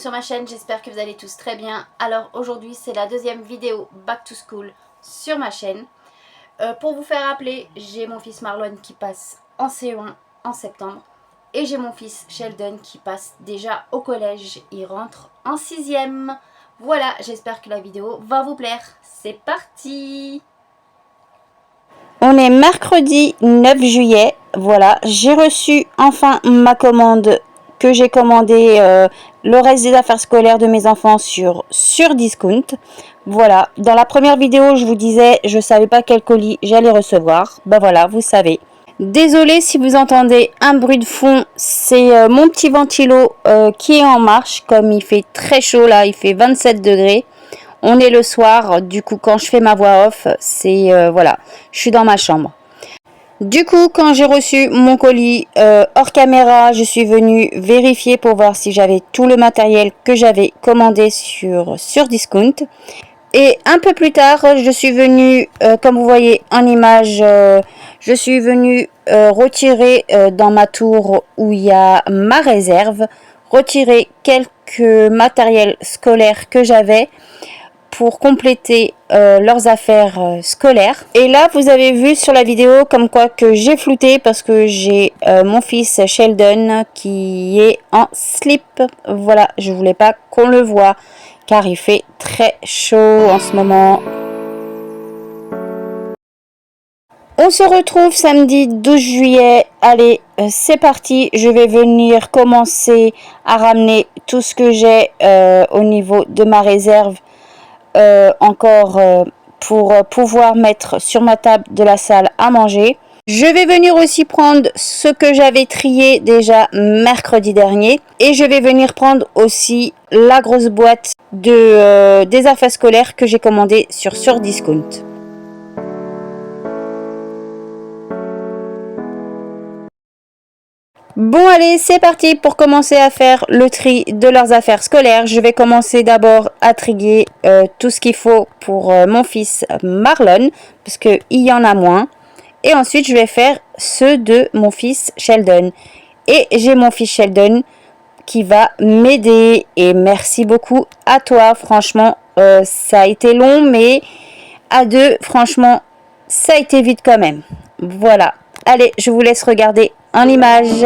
sur ma chaîne, j'espère que vous allez tous très bien. Alors aujourd'hui c'est la deuxième vidéo Back to School sur ma chaîne. Pour vous faire rappeler, j'ai mon fils Marlon qui passe en CE1 en septembre. Et j'ai mon fils Sheldon qui passe déjà au collège, il rentre en 6e. Voilà, j'espère que la vidéo va vous plaire. C'est parti! On est mercredi 9 juillet, voilà, j'ai reçu enfin ma commande que j'ai commandé le reste des affaires scolaires de mes enfants sur Discount. Voilà, dans la première vidéo je vous disais je savais pas quel colis j'allais recevoir, ben voilà, vous savez. Désolée si vous entendez un bruit de fond, c'est mon petit ventilo qui est en marche, comme il fait très chaud là, il fait 27 degrés. On est le soir, du coup quand je fais ma voix off, c'est voilà, je suis dans ma chambre. Du coup, quand j'ai reçu mon colis hors caméra, je suis venue vérifier pour voir si j'avais tout le matériel que j'avais commandé sur Discount. Et un peu plus tard, je suis venue, comme vous voyez en image, je suis venue retirer dans ma tour où il y a ma réserve, retirer quelques matériels scolaires que j'avais pour compléter leurs affaires scolaires. Et là vous avez vu sur la vidéo comme quoi que j'ai flouté parce que j'ai mon fils Sheldon qui est en slip. Voilà, je voulais pas qu'on le voit car il fait très chaud en ce moment. On se retrouve samedi 12 juillet. Allez, c'est parti. Je vais venir commencer à ramener tout ce que j'ai au niveau de ma réserve encore pour pouvoir mettre sur ma table de la salle à manger. Je vais venir aussi prendre ce que j'avais trié déjà mercredi dernier et je vais venir prendre aussi la grosse boîte des affaires scolaires que j'ai commandé sur Discount. Bon allez, c'est parti pour commencer à faire le tri de leurs affaires scolaires. Je vais commencer d'abord à trier tout ce qu'il faut pour mon fils Marlon, parce qu'il y en a moins. Et ensuite, je vais faire ceux de mon fils Sheldon. Et j'ai mon fils Sheldon qui va m'aider. Et merci beaucoup à toi. Franchement, ça a été long, mais à deux, franchement, ça a été vite quand même. Voilà. Allez, je vous laisse regarder en images.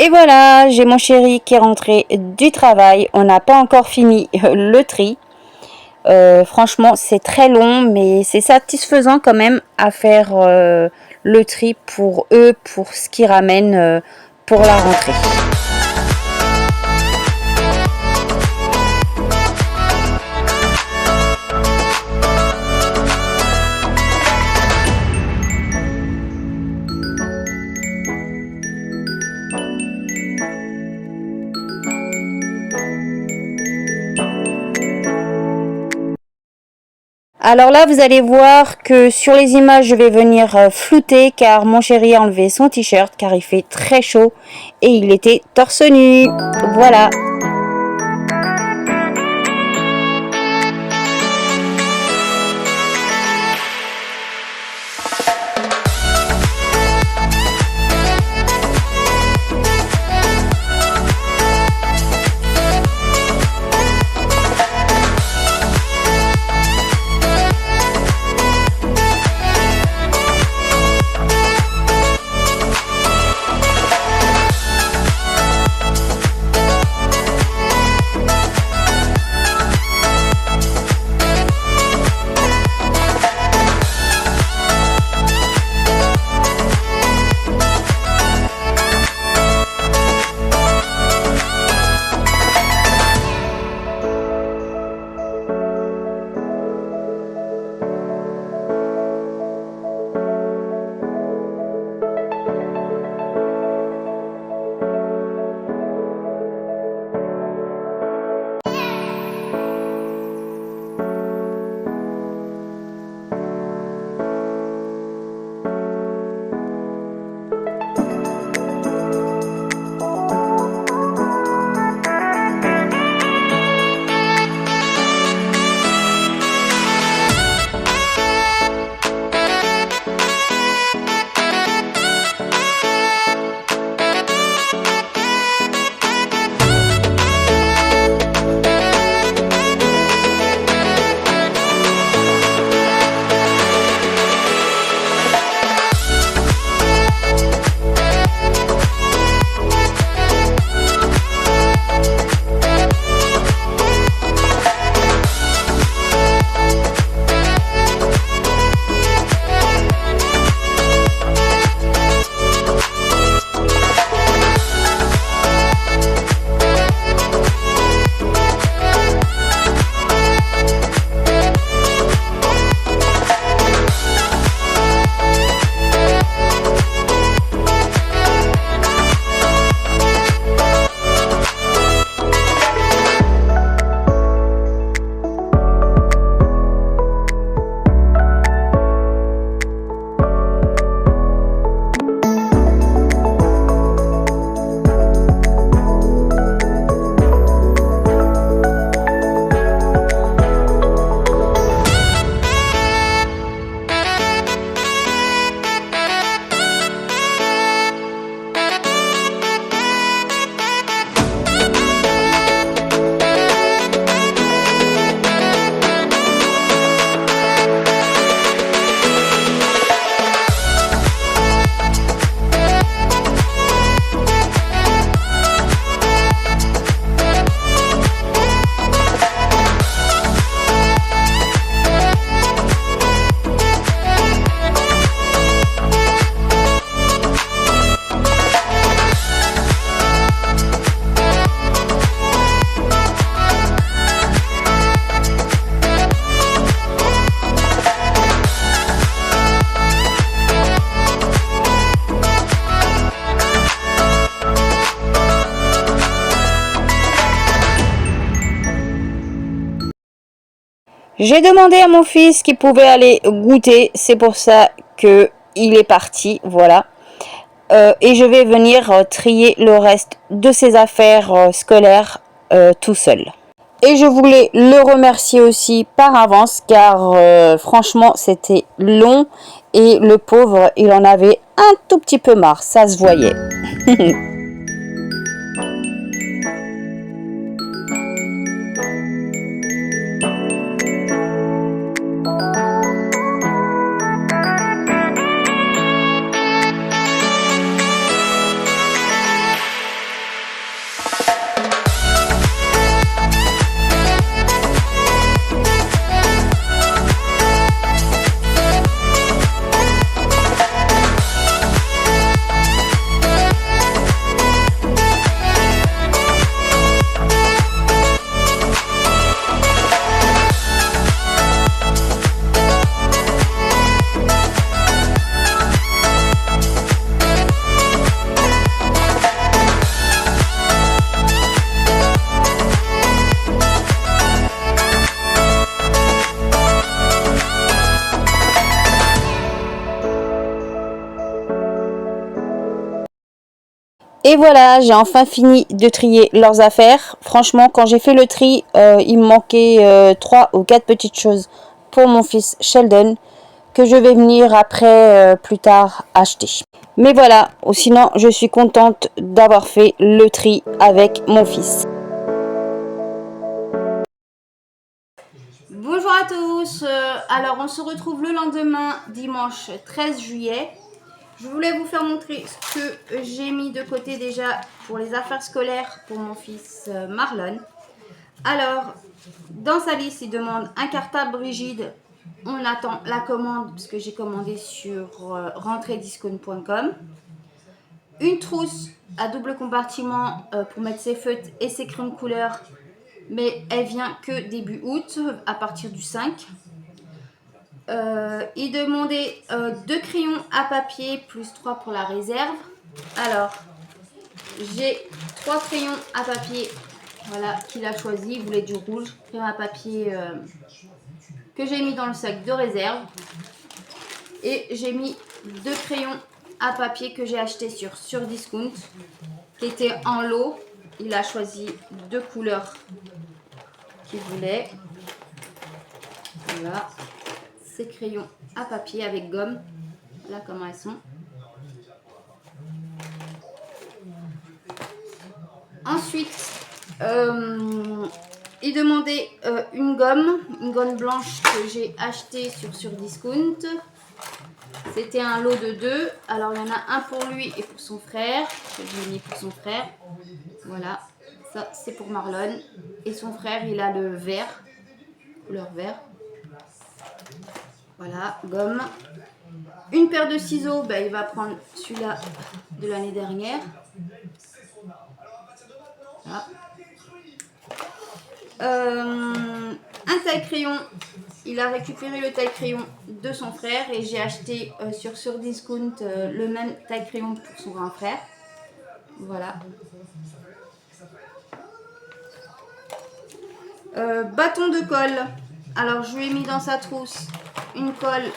Et voilà, j'ai mon chéri qui est rentré du travail. On n'a pas encore fini le tri. Franchement, c'est très long, mais c'est satisfaisant quand même à faire le tri pour eux, pour ce qu'ils ramènent pour la rentrée. Alors là, vous allez voir que sur les images, je vais venir flouter car mon chéri a enlevé son t-shirt car il fait très chaud et il était torse nu. Voilà. J'ai demandé à mon fils qu'il pouvait aller goûter, c'est pour ça que il est parti, voilà. Et je vais venir trier le reste de ses affaires scolaires tout seul. Et je voulais le remercier aussi par avance car franchement c'était long et le pauvre il en avait un tout petit peu marre, ça se voyait. Et voilà, j'ai enfin fini de trier leurs affaires. Franchement, quand j'ai fait le tri, il me manquait 3 ou 4 petites choses pour mon fils Sheldon que je vais venir après plus tard acheter. Mais voilà, sinon je suis contente d'avoir fait le tri avec mon fils. Bonjour à tous, alors on se retrouve le lendemain, dimanche 13 juillet. Je voulais vous faire montrer ce que j'ai mis de côté déjà pour les affaires scolaires pour mon fils Marlon. Alors, dans sa liste, il demande un cartable rigide. On attend la commande parce que j'ai commandé sur rentrediscount.com. Une trousse à double compartiment pour mettre ses feutres et ses crayons de couleur. Mais elle vient que début août, à partir du 5. Il demandait 2 crayons à papier plus 3 pour la réserve. Alors, j'ai 3 crayons à papier, voilà, qu'il a choisi. Il voulait du rouge, crayon à papier que j'ai mis dans le sac de réserve. Et j'ai mis 2 crayons à papier que j'ai acheté sur Discount, qui étaient en lot. Il a choisi 2 couleurs qu'il voulait. Voilà, ces crayons à papier avec gomme. Voilà comment elles sont. Ensuite, il demandait une gomme blanche que j'ai achetée sur Discount. C'était un lot de 2. Alors, il y en a un pour lui et pour son frère. Que j'ai mis pour son frère. Voilà, ça c'est pour Marlon. Et son frère, il a le vert, couleur vert. Voilà, gomme. Une paire de ciseaux, ben, il va prendre celui-là de l'année dernière. Voilà. Un taille-crayon, il a récupéré le taille-crayon de son frère et j'ai acheté sur Discount le même taille-crayon pour son grand frère. Voilà. Bâton de colle. Alors je lui ai mis dans sa trousse une colle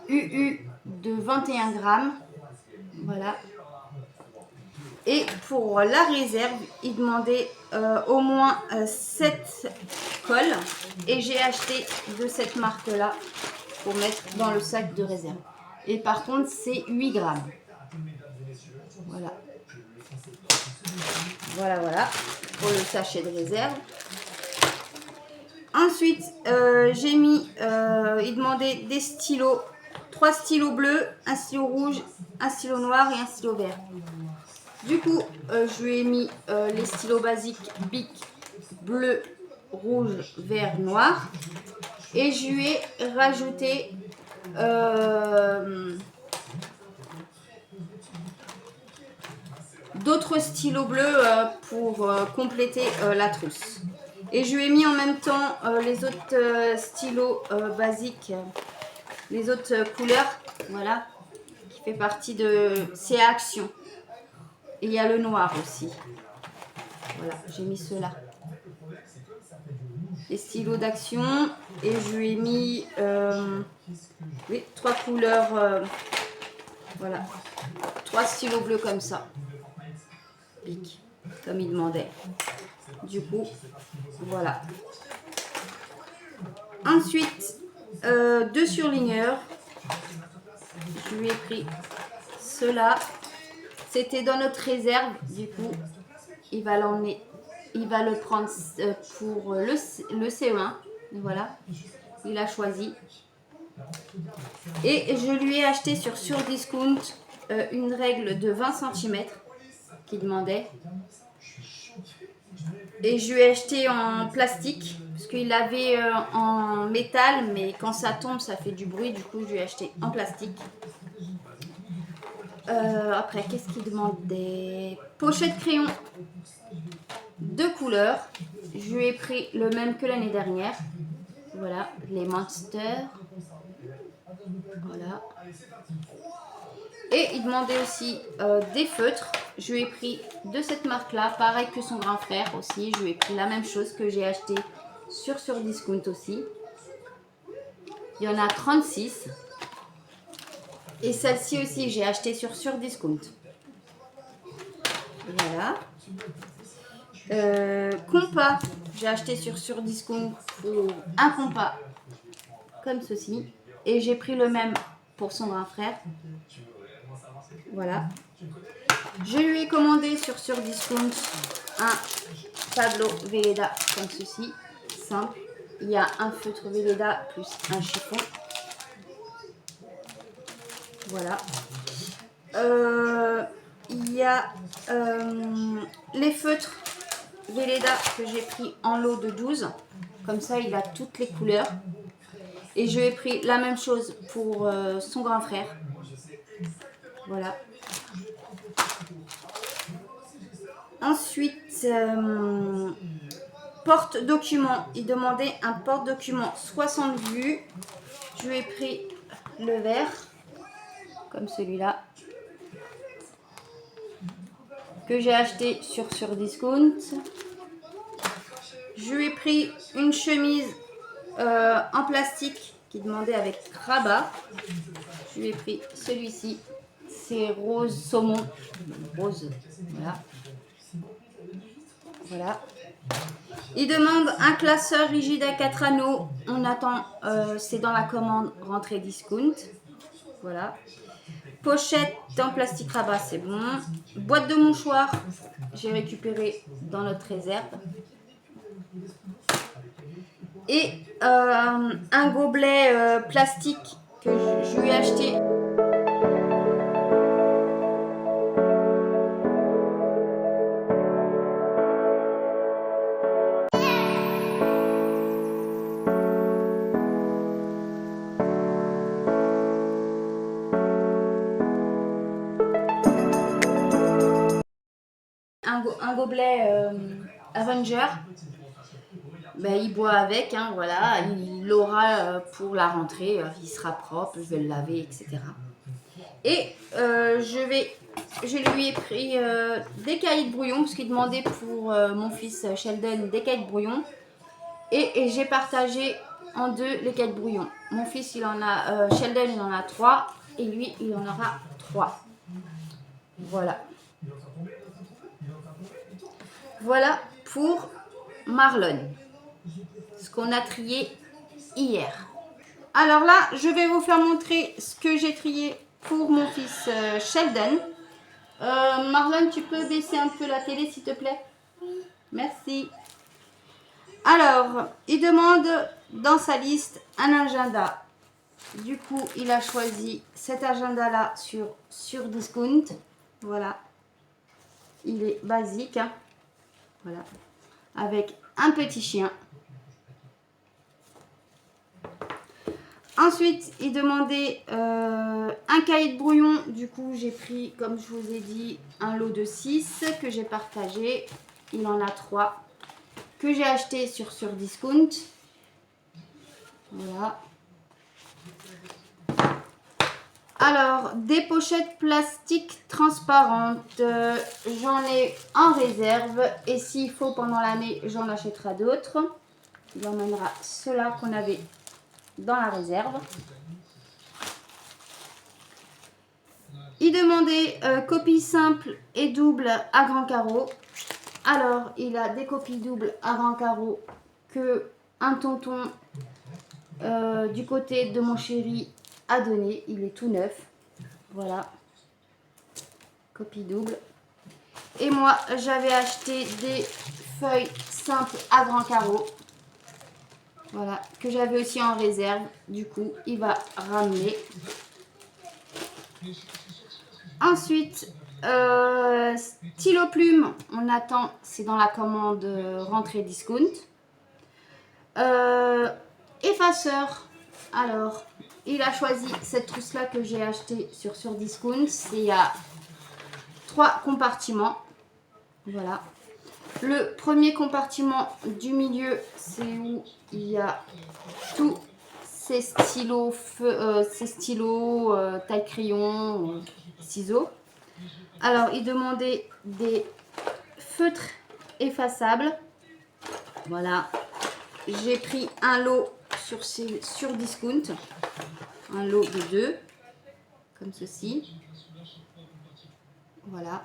UU de 21 grammes. Voilà. Et pour la réserve, il demandait au moins 7 colles. Et j'ai acheté de cette marque-là pour mettre dans le sac de réserve. Et par contre, c'est 8 grammes. Voilà. Voilà. Pour le sachet de réserve. Ensuite, j'ai mis, il demandait des stylos. 3 stylos bleus, un stylo rouge, un stylo noir et un stylo vert. Du coup, je lui ai mis les stylos basiques Bic bleu, rouge, vert, noir. Et je lui ai rajouté d'autres stylos bleus pour compléter la trousse. Et je lui ai mis en même temps les autres stylos basiques, les autres couleurs, voilà, qui fait partie de ces actions. Et il y a le noir aussi. Voilà, j'ai mis ceux-là. Les stylos d'action. Et je lui ai mis 3 couleurs. Voilà. 3 stylos bleus comme ça. Bic, comme il demandait. Du coup, voilà. Ensuite, 2 surligneurs. Je lui ai pris ceux-là. C'était dans notre réserve. Du coup, il va l'emmener. Il va le prendre pour le CE1. Voilà. Il a choisi. Et je lui ai acheté sur Discount une règle de 20 cm qu'il demandait. Et je lui ai acheté en plastique, parce qu'il avait en métal, mais quand ça tombe, ça fait du bruit. Du coup, je lui ai acheté en plastique. Après, qu'est-ce qu'il demande? Des pochettes crayon de couleurs. Je lui ai pris le même que l'année dernière. Voilà, les Monsters. Voilà. Et il demandait aussi des feutres. Je lui ai pris de cette marque-là, pareil que son grand frère aussi. Je lui ai pris la même chose que j'ai acheté sur Discount aussi. Il y en a 36. Et celle-ci aussi, j'ai acheté sur Discount. Voilà. Compas, j'ai acheté sur Discount pour un compas comme ceci. Et j'ai pris le même pour son grand frère. Voilà. Je lui ai commandé sur Discount un Pablo Velleda comme ceci, simple. Il y a un feutre Velleda plus un chiffon. Voilà. Il y a les feutres Velleda que j'ai pris en lot de 12. Comme ça, il a toutes les couleurs. Et je lui ai pris la même chose pour son grand frère. Voilà. Ensuite, porte-document. Il demandait un porte-document 60 vues. Je lui ai pris le vert, comme celui-là, que j'ai acheté sur Discount. Je lui ai pris une chemise en plastique qui demandait avec rabat. Je lui ai pris celui-ci. C'est rose saumon. Rose, voilà. Voilà. Il demande un classeur rigide à 4 anneaux. On attend, c'est dans la commande rentrée Discount. Voilà. Pochette en plastique rabat, c'est bon. Boîte de mouchoirs, j'ai récupéré dans notre réserve. Et un gobelet plastique que je lui ai acheté. Un gobelet Avenger. Ben, il boit avec, hein, voilà, il l'aura pour la rentrée, il sera propre, je vais le laver, etc. Et je lui ai pris des cahiers de brouillon, parce qu'il demandait pour mon fils Sheldon des cahiers de brouillon. Et j'ai partagé en deux les cahiers de brouillon. Mon fils, Sheldon, il en a 3, et lui, il en aura 3. Voilà. Voilà pour Marlon, ce qu'on a trié hier. Alors là, je vais vous faire montrer ce que j'ai trié pour mon fils Sheldon. Marlon, tu peux baisser un peu la télé, s'il te plaît? Merci. Alors, il demande dans sa liste un agenda. Du coup, il a choisi cet agenda-là sur Discount. Voilà. Il est basique, hein. Voilà. Avec un petit chien. Ensuite, il demandait un cahier de brouillon. Du coup, j'ai pris, comme je vous ai dit, un lot de 6 que j'ai partagé. Il en a 3 que j'ai acheté sur Discount. Voilà. Alors, des pochettes plastiques transparentes, j'en ai en réserve. Et s'il faut pendant l'année, j'en achèterai d'autres. Il emmènera ceux-là qu'on avait dans la réserve. Il demandait copie simple et double à grand carreau. Alors, il a des copies doubles à grand carreau que un tonton du côté de mon chéri a donné. Il est tout neuf. Voilà. Copie double. Et moi, j'avais acheté des feuilles simples à grand carreau. Voilà. Que j'avais aussi en réserve. Du coup, il va ramener. Ensuite, stylo plume, on attend, c'est dans la commande rentrée Discount. Effaceur, alors, il a choisi cette trousse-là que j'ai achetée sur Discount. Il y a 3 compartiments. Voilà. Le premier compartiment du milieu, c'est où il y a tous ces stylos, taille crayon, ciseaux. Alors, il demandait des feutres effaçables. Voilà. J'ai pris un lot sur Discount. Un lot de 2. Comme ceci. Voilà.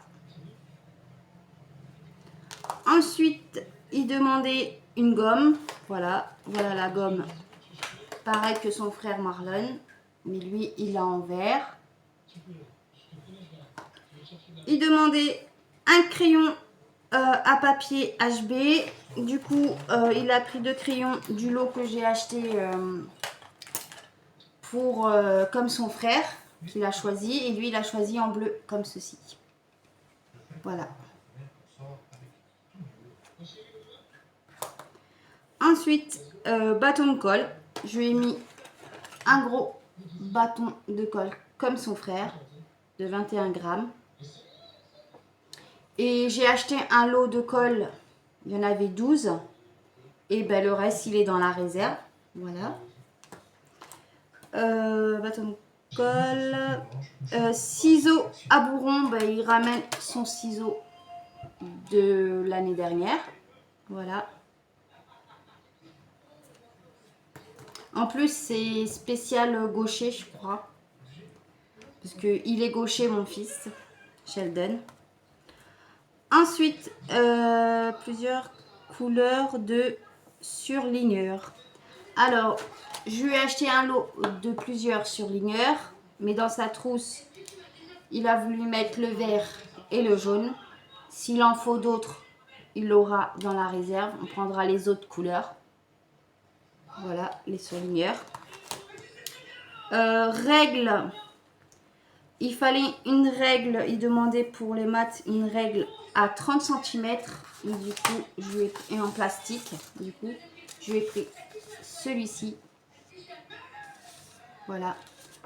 Ensuite, il demandait une gomme. Voilà, voilà la gomme. Pareil que son frère Marlon. Mais lui, il l'a en vert. Il demandait un crayon à papier HB. Du coup, il a pris 2 crayons du lot que j'ai acheté pour comme son frère qu'il a choisi. Et lui, il a choisi en bleu comme ceci. Voilà. Ensuite, bâton de colle. Je lui ai mis un gros bâton de colle comme son frère de 21 grammes. Et j'ai acheté un lot de colle. Il y en avait 12. Et ben, le reste, il est dans la réserve. Voilà. Bâton de colle. Ciseaux à bourron. Ben, il ramène son ciseau de l'année dernière. Voilà. En plus, c'est spécial gaucher, je crois. Parce qu'il est gaucher, mon fils, Sheldon. Ensuite, plusieurs couleurs de surligneurs. Alors, je lui ai acheté un lot de plusieurs surligneurs. Mais dans sa trousse, il a voulu mettre le vert et le jaune. S'il en faut d'autres, il l'aura dans la réserve. On prendra les autres couleurs. Voilà, les surligneurs. Règles. Il fallait une règle. Il demandait pour les maths une règle à 30 cm. Du coup, et en plastique. Du coup, je lui ai pris celui-ci. Voilà.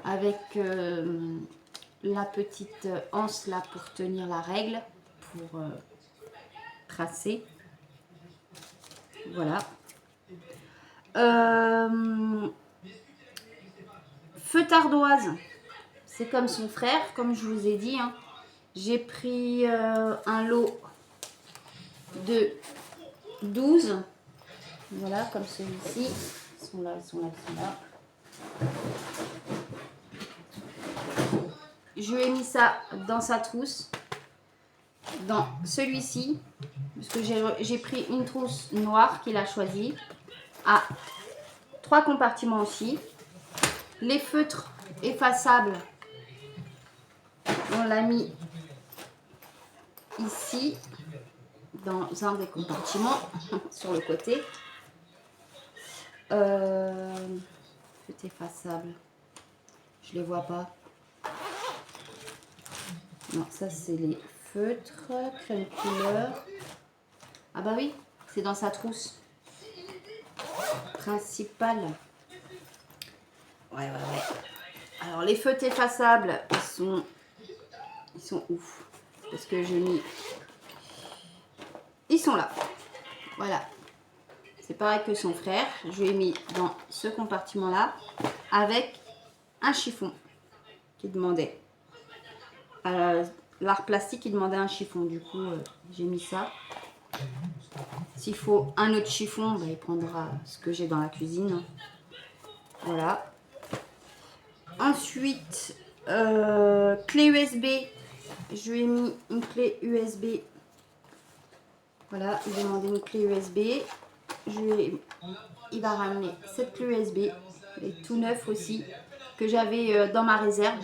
Avec la petite anse là pour tenir la règle. Pour tracer. Voilà. Feutre ardoise, c'est comme son frère, comme je vous ai dit. Hein. J'ai pris un lot de 12. Voilà, comme celui-ci. Ils sont là, ils sont là, ils sont là. Je lui ai mis ça dans sa trousse. Dans celui-ci. Parce que j'ai pris une trousse noire qu'il a choisie. À 3 compartiments aussi. Les feutres effaçables, on l'a mis ici, dans un des compartiments, sur le côté. Feutres effaçables, je les vois pas. Non, ça c'est les feutres, crème couleur. Ah bah oui, c'est dans sa trousse principale. Ouais. Alors les feutres effaçables, ils sont ouf. Parce que je mis... Ils sont là. Voilà. C'est pareil que son frère. Je lui ai mis dans ce compartiment-là avec un chiffon qu'il demandait. L'art plastique, il demandait un chiffon. Du coup, j'ai mis ça. S'il faut un autre chiffon, bah, il prendra ce que j'ai dans la cuisine. Voilà. Ensuite, clé USB. Je lui ai mis une clé USB. Voilà, il demandait une clé USB. Il va ramener cette clé USB. Elle est tout neuf aussi, que j'avais dans ma réserve.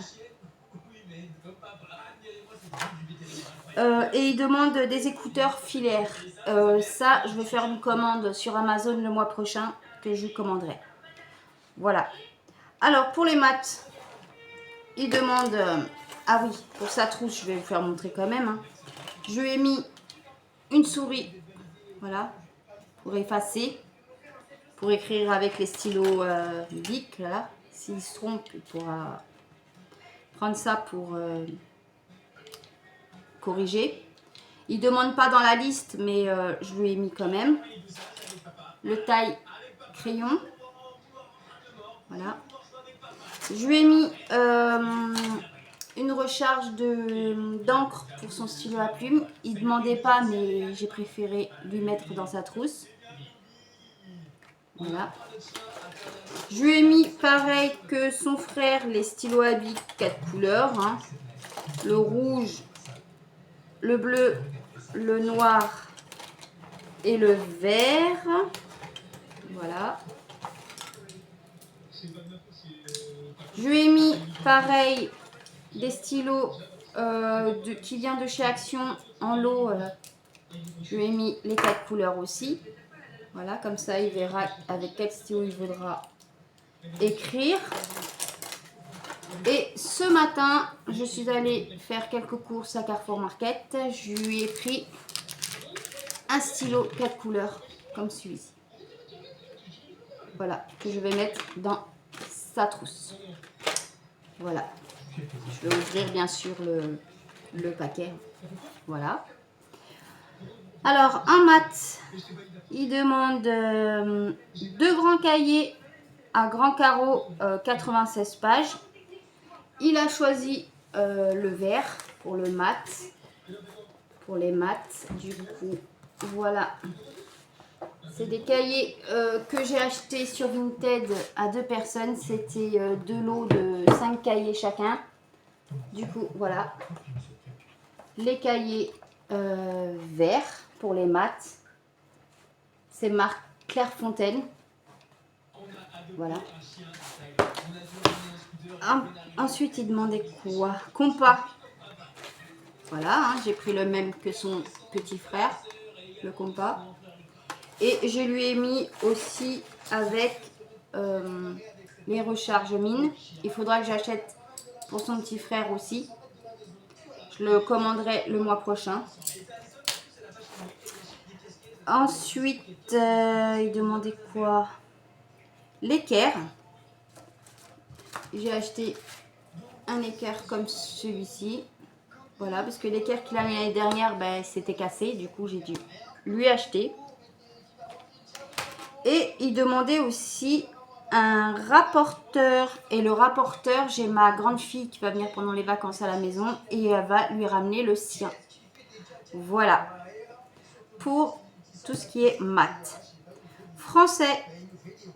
Et il demande des écouteurs filaires. Ça, je vais faire une commande sur Amazon le mois prochain, que je lui commanderai. Voilà. Alors, pour les maths, il demande... ah oui, pour sa trousse, je vais vous faire montrer quand même. Hein. Je lui ai mis une souris, voilà, pour effacer, pour écrire avec les stylos Bic, là. S'il se trompe, il pourra prendre ça pour corriger. Il ne demande pas dans la liste, mais je lui ai mis quand même. Le taille crayon, voilà. Je lui ai mis une recharge d'encre pour son stylo à plume. Il ne demandait pas, mais j'ai préféré lui mettre dans sa trousse. Voilà. Je lui ai mis, pareil que son frère, les stylos à Bic 4 couleurs. Hein. Le rouge, le bleu, le noir et le vert. Voilà. Je lui ai mis pareil des stylos qui vient de chez Action en lot. Je lui ai mis les 4 couleurs aussi. Voilà, comme ça il verra avec quel stylo il voudra écrire. Et ce matin, je suis allée faire quelques courses à Carrefour Market. Je lui ai pris un stylo 4 couleurs comme celui-ci. Voilà, que je vais mettre dans sa trousse. Voilà. Je vais ouvrir bien sûr le paquet. Voilà. Alors, en maths, il demande 2 grands cahiers à grands carreaux, 96 pages. Il a choisi le vert pour le maths. Pour les maths, du coup, voilà. C'est des cahiers que j'ai achetés sur Vinted à 2 personnes. C'était 2 lots de 5 cahiers chacun. Du coup, voilà. Les cahiers verts pour les maths. C'est marque Clairefontaine. Voilà. Ensuite, il demandait quoi? Compas. Voilà, hein, j'ai pris le même que son petit frère, le compas. Et je lui ai mis aussi avec les recharges mines. Il faudra que j'achète pour son petit frère aussi. Je le commanderai le mois prochain. Ensuite, il demandait quoi? L'équerre. J'ai acheté un équerre comme celui-ci. Voilà, parce que l'équerre qu'il a mis l'année dernière, ben, c'était cassé. Du coup, j'ai dû lui acheter. Et il demandait aussi un rapporteur. Et le rapporteur, j'ai ma grande fille qui va venir pendant les vacances à la maison. Et elle va lui ramener le sien. Voilà. Pour tout ce qui est maths. Français,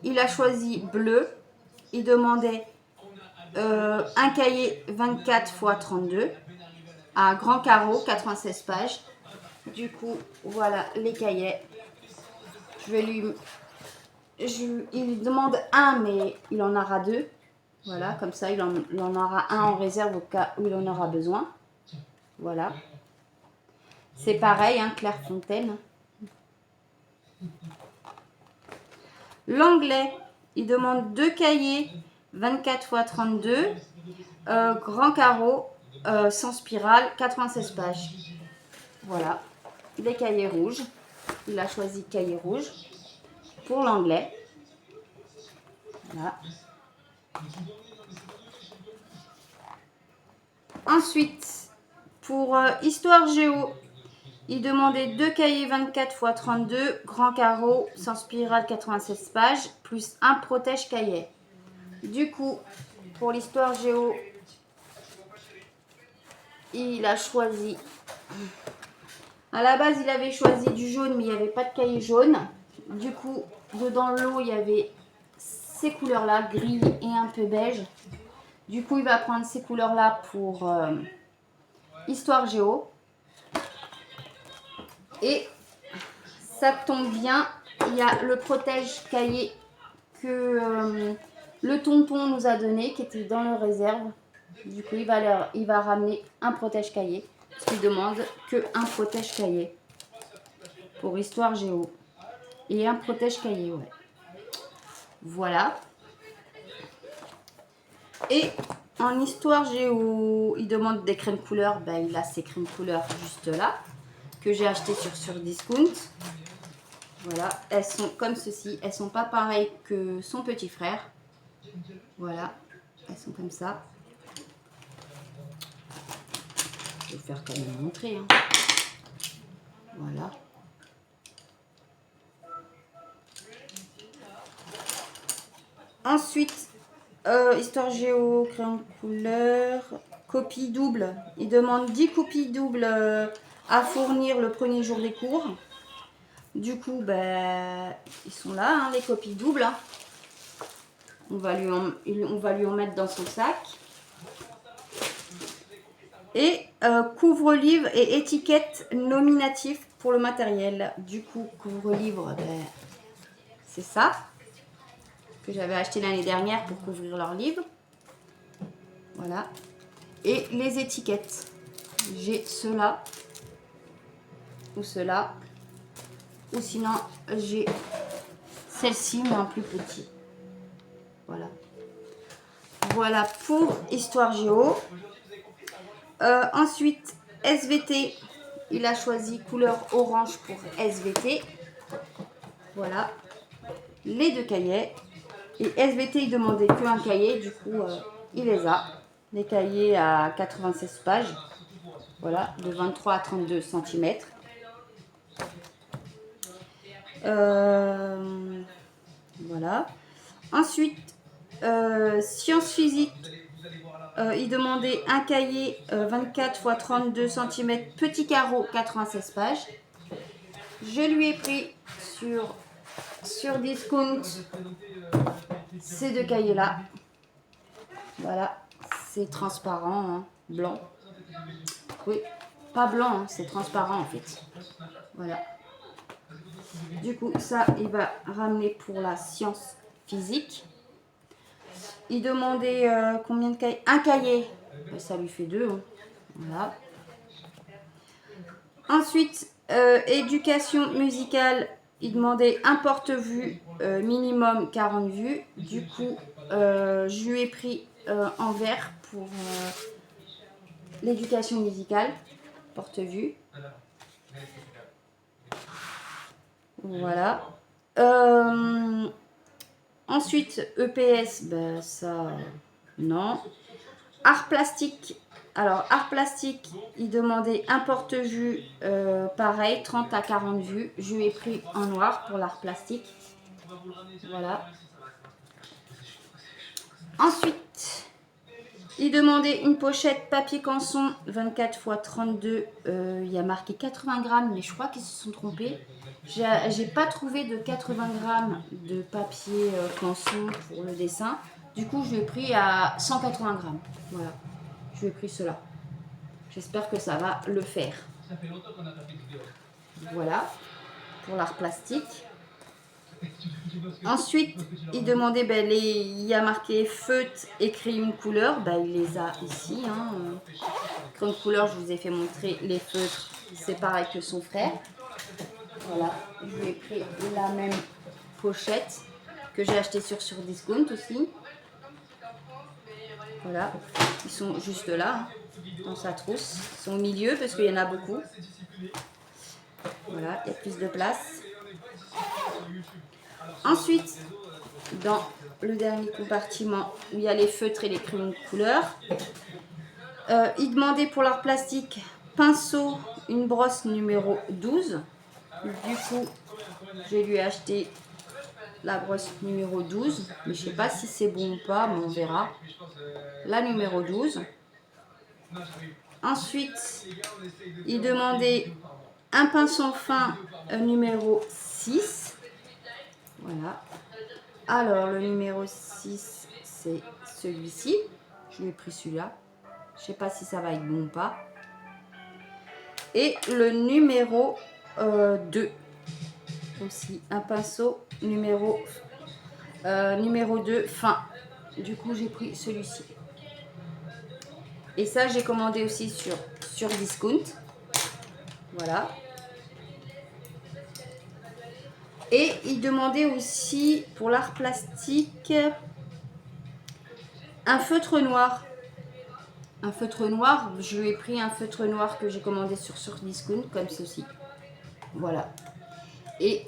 il a choisi bleu. Il demandait un cahier 24 x 32 à grand carreau, 96 pages. Du coup, voilà les cahiers. Il demande un, mais il en aura 2. Voilà, comme ça, il en aura un en réserve au cas où il en aura besoin. Voilà. C'est pareil, hein, Clairefontaine. L'anglais, il demande 2 cahiers 24 x 32, grand carreau, sans spirale, 96 pages. Voilà, les cahiers rouges. Il a choisi cahier rouge pour l'anglais. Voilà. Ensuite, pour histoire géo, il demandait 2 cahiers 24 x 32, grand carreau, sans spirale, 96 pages, plus un protège cahier. Du coup, pour l'histoire géo, il a choisi... À la base, il avait choisi du jaune, mais il n'y avait pas de cahier jaune. Du coup, dedans le lot, il y avait ces couleurs-là, gris et un peu beige. Du coup, il va prendre ces couleurs-là pour histoire géo. Et ça tombe bien, il y a le protège cahier que le tonton nous a donné, qui était dans le réserve. Du coup, il va ramener un protège cahier. Parce qu'il demande qu'un protège cahier pour histoire géo. Et un protège cahier, ouais. Voilà. Et en histoire géo, il demande des crèmes couleurs. Ben, il a ces crèmes couleurs juste là, que j'ai acheté sur Discount. Voilà, elles sont comme ceci. Elles sont pas pareilles que son petit frère. Voilà, elles sont comme ça. Je vais faire quand même montrer. Hein. Voilà. Ensuite, histoire géo, crayon couleur, copie double. Il demande 10 copies doubles à fournir le premier jour des cours. Du coup, ben, ils sont là, hein, les copies doubles. Hein. On va lui en mettre dans son sac. Et couvre-livre et étiquette nominatif pour le matériel. Du coup, couvre-livre, ben, c'est ça que j'avais acheté l'année dernière pour couvrir leurs livres. Voilà. Et les étiquettes. J'ai cela ou cela. Ou sinon, j'ai celle-ci, mais en plus petit. Voilà. Voilà pour Histoire Géo. Ensuite, SVT. Il a choisi couleur orange pour SVT. Voilà. Les 2 cahiers. Et SVT, il demandait qu'un cahier. Du coup, il les a. Les cahiers à 96 pages. Voilà, de 23 à 32 cm. Voilà. Ensuite, sciences physiques. Il demandait un cahier 24 x 32 cm, petit carreau, 96 pages. Je lui ai pris sur Discount ces 2 cahiers-là. Voilà, c'est transparent, hein, blanc. Oui, pas blanc, hein, c'est transparent en fait. Voilà. Du coup, ça, il va ramener pour la science physique. Il demandait combien de cahiers? Un cahier. Ben, ça lui fait 2. Hein. Voilà. Ensuite, éducation musicale. Il demandait un porte-vue minimum 40 vues. Du coup, je lui ai pris en vert pour l'éducation musicale. Porte-vue. Voilà. Ensuite, EPS, ben ça, non. Art plastique. Alors, art plastique, il demandait un porte-vue pareil, 30 à 40 vues. Je lui ai pris en noir pour l'art plastique. Voilà. Ensuite, il demandait une pochette papier canson 24 x 32. Il y a marqué 80 grammes, mais je crois qu'ils se sont trompés. J'ai pas trouvé de 80 grammes de papier canson pour le dessin. Du coup, je l'ai pris à 180 grammes. Voilà. Je lui ai pris cela. J'espère que ça va le faire. Voilà. Pour l'art plastique. Ensuite, il demandait, ben, il y a marqué feutre et crayon couleur. Ben, il les a ici. Hein. Crayon couleur, je vous ai fait montrer les feutres. C'est pareil que son frère. Voilà. Je lui ai pris la même pochette que j'ai acheté sur Discount aussi. Voilà. Ils sont juste là, dans sa trousse. Ils sont au milieu parce qu'il y en a beaucoup. Voilà, il y a plus de place. Ensuite, dans le dernier compartiment où il y a les feutres et les crayons de couleur, il demandait pour leur plastique pinceau, une brosse numéro 12. Du coup, je lui ai acheté la brosse numéro 12. Mais je ne sais pas si c'est bon ou pas, mais on verra. La numéro 12. Ensuite, il demandait un pinceau fin numéro 6. Voilà. Alors, le numéro 6, c'est celui-ci. Je lui ai pris celui-là. Je ne sais pas si ça va être bon ou pas. Et le numéro 2. Aussi, un pinceau numéro 2 fin. Du coup, j'ai pris celui-ci. Et ça, j'ai commandé aussi sur Discount. Voilà. Et il demandait aussi pour l'art plastique un feutre noir. Un feutre noir, je lui ai pris un feutre noir que j'ai commandé sur Discount, comme ceci. Voilà. Et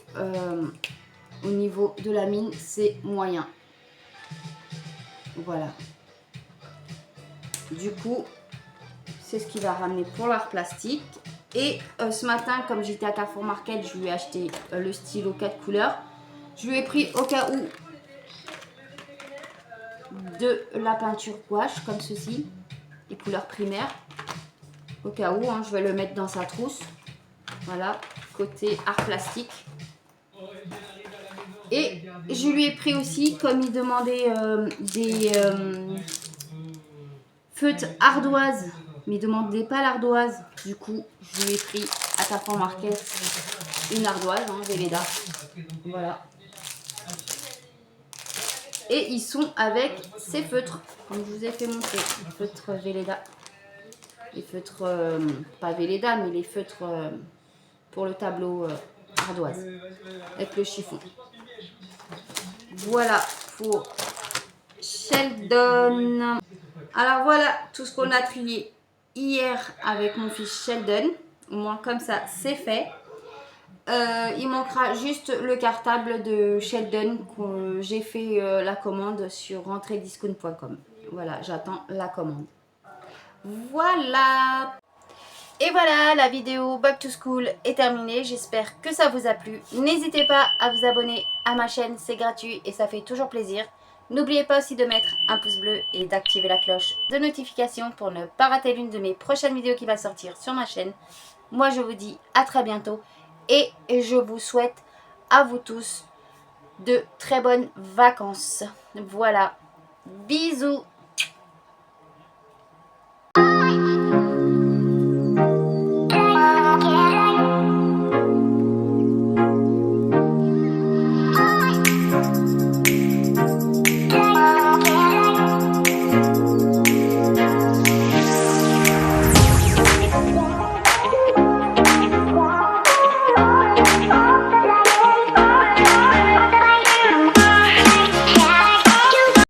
au niveau de la mine, c'est moyen. Voilà. Du coup, c'est ce qu'il va ramener pour l'art plastique. Et ce matin, comme j'étais à Carrefour Market, je lui ai acheté le stylo 4 couleurs. Je lui ai pris au cas où de la peinture gouache, comme ceci, les couleurs primaires. Au cas où, hein, je vais le mettre dans sa trousse. Voilà, côté art plastique. Et je lui ai pris aussi, comme il demandait des feutres ardoises, mais il ne demandait pas l'ardoise. Du coup, je lui ai pris à Carrefour Market une ardoise, hein, Velleda. Voilà. Et ils sont avec ces feutres, comme je vous ai fait montrer, les feutres Velleda. Les feutres, pas Velleda, mais les feutres pour le tableau ardoise, avec le chiffon. Voilà pour Sheldon. Alors voilà tout ce qu'on a trié hier avec mon fils Sheldon. Au moins comme ça c'est fait. Il manquera juste le cartable de Sheldon que j'ai fait la commande sur rentrediscount.com. Voilà, j'attends la commande. Voilà. Et voilà, la vidéo Back to School est terminée. J'espère que ça vous a plu. N'hésitez pas à vous abonner à ma chaîne, c'est gratuit et ça fait toujours plaisir. N'oubliez pas aussi de mettre un pouce bleu et d'activer la cloche de notification pour ne pas rater l'une de mes prochaines vidéos qui va sortir sur ma chaîne. Moi, je vous dis à très bientôt et je vous souhaite à vous tous de très bonnes vacances. Voilà, bisous.